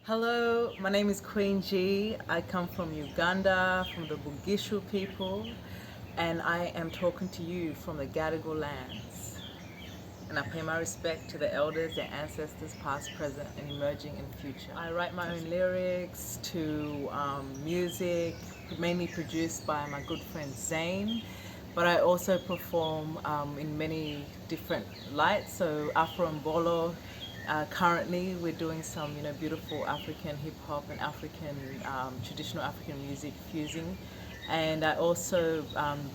Hello, my name is Kween G. I come from Uganda, from the Bugishu people, and I am talking to you from the Gadigal lands. And I pay my respect to the elders, their ancestors, past, present, and emerging in future. I write my own lyrics to music, mainly produced by my good friend Zane, but I also perform in many different lights. So Afro and Bolo. Currently, we're doing some, beautiful African hip hop and African traditional African music fusing, and I also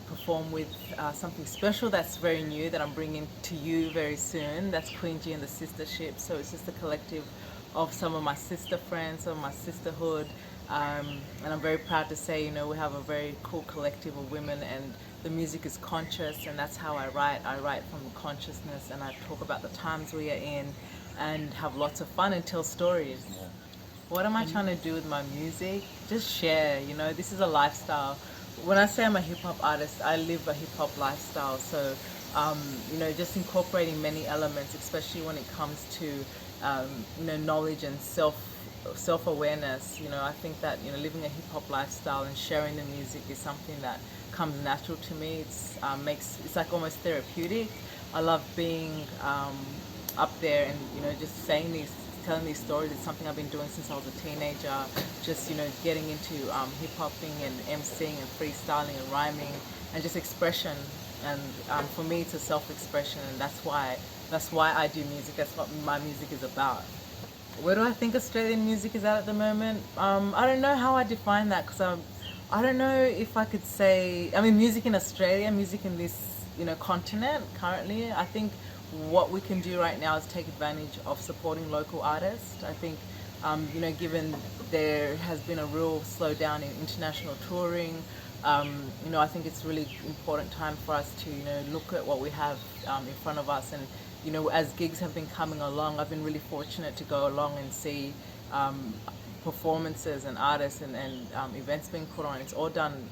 perform with something special that's very new that I'm bringing to you very soon. That's Kween G and the Sistership. So it's just a collective of some of my sister friends, some of my sisterhood, and I'm very proud to say, we have a very cool collective of women, and the music is conscious, and that's how I write. I write from consciousness, and I talk about the times we are in, and have lots of fun and tell stories. What am I trying to do with my music? Just share, this is a lifestyle. When I say I'm a hip hop artist, I live a hip hop lifestyle. So, just incorporating many elements, especially when it comes to, knowledge and self awareness. I think that living a hip hop lifestyle and sharing the music is something that comes natural to me. It's like almost therapeutic. I love being up there and just telling these stories. It's something I've been doing since I was a teenager. Just getting into hip hopping and emceeing and freestyling and rhyming and just expression. And for me, it's a self-expression, and that's why I do music. That's what my music is about. Where do I think Australian music is at the moment? I don't know how I define that, because I don't know if I could say. I mean, music in Australia, music in this continent currently. I think what we can do right now is take advantage of supporting local artists. I think given there has been a real slowdown in international touring. I think it's really important time for us to look at what we have in front of us, and as gigs have been coming along, I've been really fortunate to go along and see performances and artists and events being put on. It's all done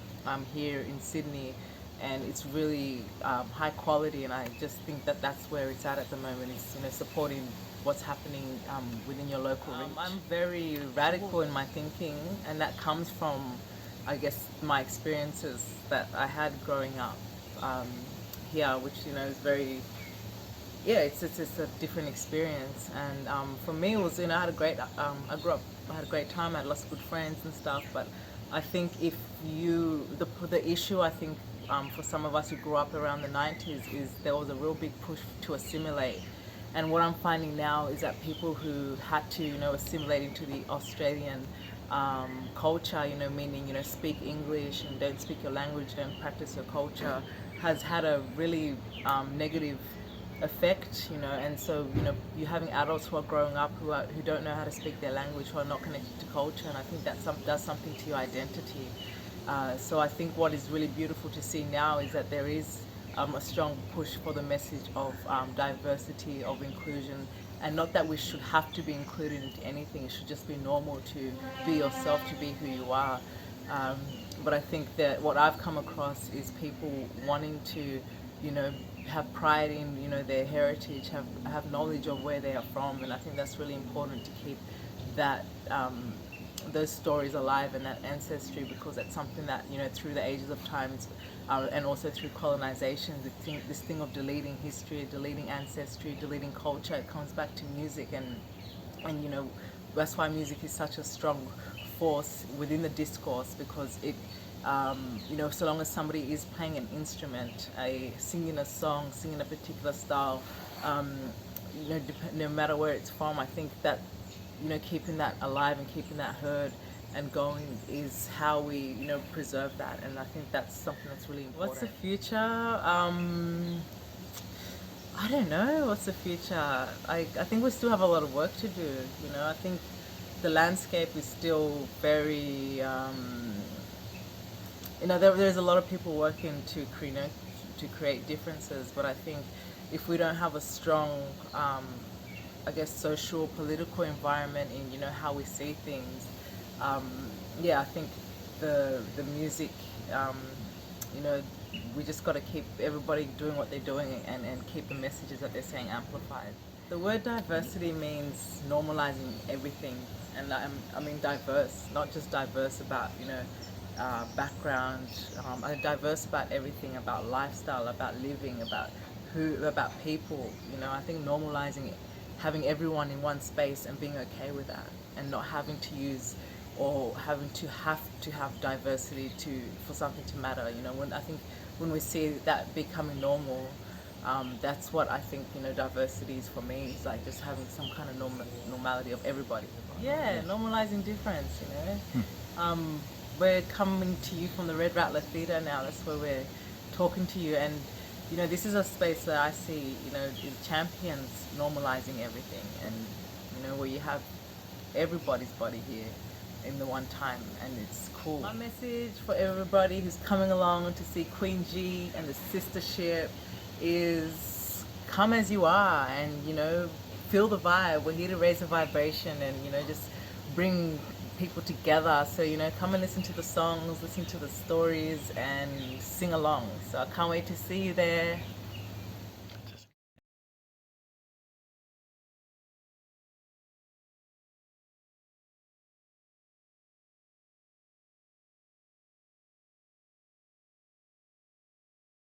here in Sydney, and it's really high quality, and I just think that that's where it's at the moment. Is supporting what's happening within your local reach. I'm very radical in my thinking, and that comes from, I guess, my experiences that I had growing up here, which is very, yeah, it's a different experience. And for me, it was, I had a great I had a great time. I had lots of good friends and stuff. But I think if the issue, I think, for some of us who grew up around the 90s, is there was a real big push to assimilate. And what I'm finding now is that people who had to assimilate into the Australian culture, meaning speak English and don't speak your language, don't practice your culture, has had a really negative effect, and so you're having adults who are growing up who don't know how to speak their language, who are not connected to culture, and I think that does something to your identity. So I think what is really beautiful to see now is that there is a strong push for the message of diversity, of inclusion, and not that we should have to be included into anything. It should just be normal to be yourself, to be who you are. But I think that what I've come across is people wanting to, have pride in, their heritage, have knowledge of where they are from, and I think that's really important to keep that. Those stories alive and that ancestry, because that's something that through the ages of times and also through colonization, this thing of deleting history, deleting ancestry, deleting culture, it comes back to music, and that's why music is such a strong force within the discourse, because it so long as somebody is playing an instrument, singing a song, singing a particular style, no matter where it's from, I think that keeping that alive and keeping that heard and going is how we preserve that, and I think that's something that's really important. What's the future? I don't know what's the future. I think we still have a lot of work to do. I think the landscape is still very there's a lot of people working to create differences, but I think if we don't have a strong I guess social political environment in how we see things, I think the music, we just got to keep everybody doing what they're doing, and keep the messages that they're saying amplified. The word diversity means normalizing everything, and I mean diverse, not just diverse about background. Diverse about everything, about lifestyle, about living, about people. I think normalizing, having everyone in one space and being okay with that, and not having to use or having to have diversity for something to matter. When we see that becoming normal, that's what I think diversity is for me. It's like just having some kind of normality of everybody. Yeah, normalizing difference. We're coming to you from the Red Rattler Theatre now. That's where we're talking to you, and this is a space that I see the champions normalizing everything, and where you have everybody's body here in the one time, and it's cool. My message for everybody who's coming along to see Kween G and the sistership is come as you are, and feel the vibe. We're here to raise the vibration and just bring people together. So come and listen to the songs, listen to the stories, and sing along. So I can't wait to see you there.